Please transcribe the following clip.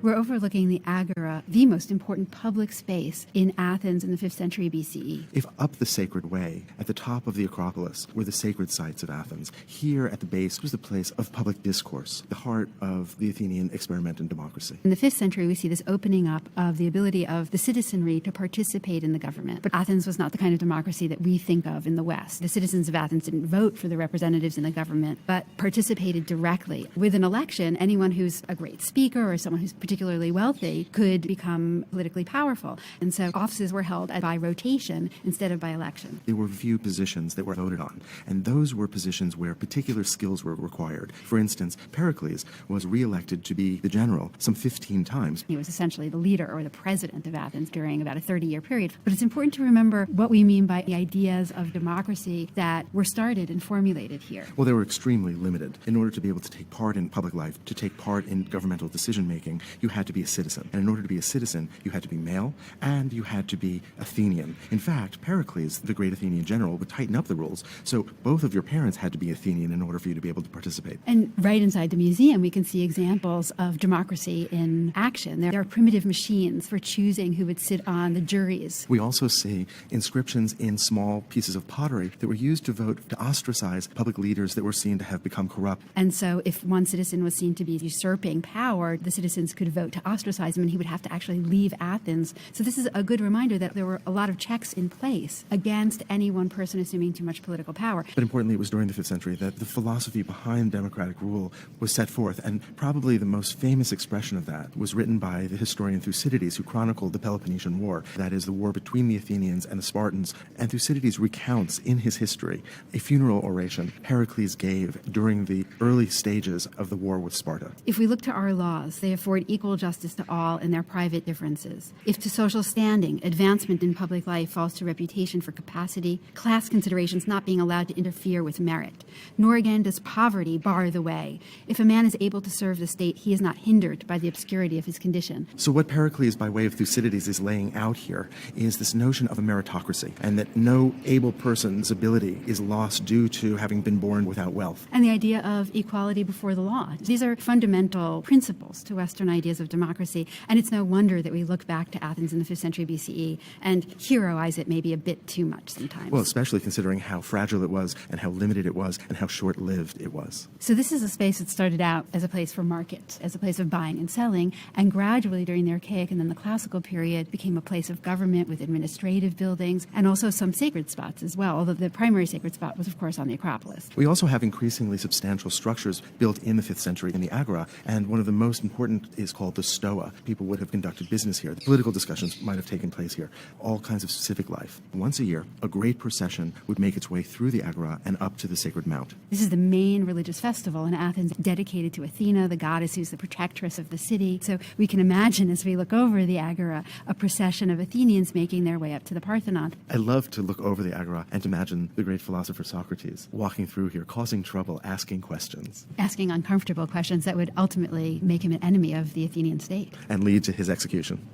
We're overlooking the Agora, the most important public space in Athens in the 5th century BCE. If up the sacred way, at the top of the Acropolis, were the sacred sites of Athens, here at the base was the place of public discourse, the heart of the Athenian experiment in democracy. In the 5th century, we see this opening up of the ability of the citizenry to participate in the government. But Athens was not the kind of democracy that we think of in the West. The citizens of Athens didn't vote for the representatives in the government, but participated directly. With an election, anyone who's a great speaker or someone who's particularly wealthy could become politically powerful. And so offices were held by rotation instead of by election. There were few positions that were voted on, and those were positions where particular skills were required. For instance, Pericles was re-elected to be the general some 15 times. He was essentially the leader or the president of Athens during about a 30-year period. But it's important to remember what we mean by the ideas of democracy that were started and formulated here. Well, they were extremely limited. In order to be able to take part in public life, to take part in governmental decision-making, you had to be a citizen. And in order to be a citizen, you had to be male and you had to be Athenian. In fact, Pericles, the great Athenian general, would tighten up the rules. So both of your parents had to be Athenian in order for you to be able to participate. And right inside the museum, we can see examples of democracy in action. There are primitive machines for choosing who would sit on the juries. We also see inscriptions in small pieces of pottery that were used to vote to ostracize public leaders that were seen to have become corrupt. And so if one citizen was seen to be usurping power, the citizens could vote to ostracize him and he would have to actually leave Athens. So this is a good reminder that there were a lot of checks in place against any one person assuming too much political power. But importantly, it was during the 5th century that the philosophy behind democratic rule was set forth, and probably the most famous expression of that was written by the historian Thucydides, who chronicled the Peloponnesian War, that is, the war between the Athenians and the Spartans. And Thucydides recounts in his history a funeral oration Pericles gave during the early stages of the war with Sparta. If we look to our laws, they afford equal justice to all in their private differences. If to social standing, advancement in public life falls to reputation for capacity, class considerations not being allowed to interfere with merit. Nor again does poverty bar the way. If a man is able to serve the state, he is not hindered by the obscurity of his condition. So what Pericles, by way of Thucydides, is laying out here is this notion of a meritocracy, and that no able person's ability is lost due to having been born without wealth. And the idea of equality before the law. These are fundamental principles to Western ideas of democracy, and it's no wonder that we look back to Athens in the 5th century BCE and heroize it maybe a bit too much sometimes. Well, especially considering how fragile it was and how limited it was and how short-lived it was. So this is a space that started out as a place for market, as a place of buying and selling, and gradually during the Archaic and then the Classical period became a place of government with administrative buildings and also some sacred spots as well, although the primary sacred spot was, of course, on the Acropolis. We also have increasingly substantial structures built in the 5th century in the Agora, and one of the most important is called the Stoa. People would have conducted business here. Political discussions might have taken place here. All kinds of civic life. Once a year, a great procession would make its way through the Agora and up to the Sacred Mount. This is the main religious festival in Athens, dedicated to Athena, the goddess who's the protectress of the city. So we can imagine, as we look over the Agora, a procession of Athenians making their way up to the Parthenon. I love to look over the Agora and to imagine the great philosopher Socrates walking through here, causing trouble, asking questions. Asking uncomfortable questions that would ultimately make him an enemy of the Athenian state. And lead to his execution.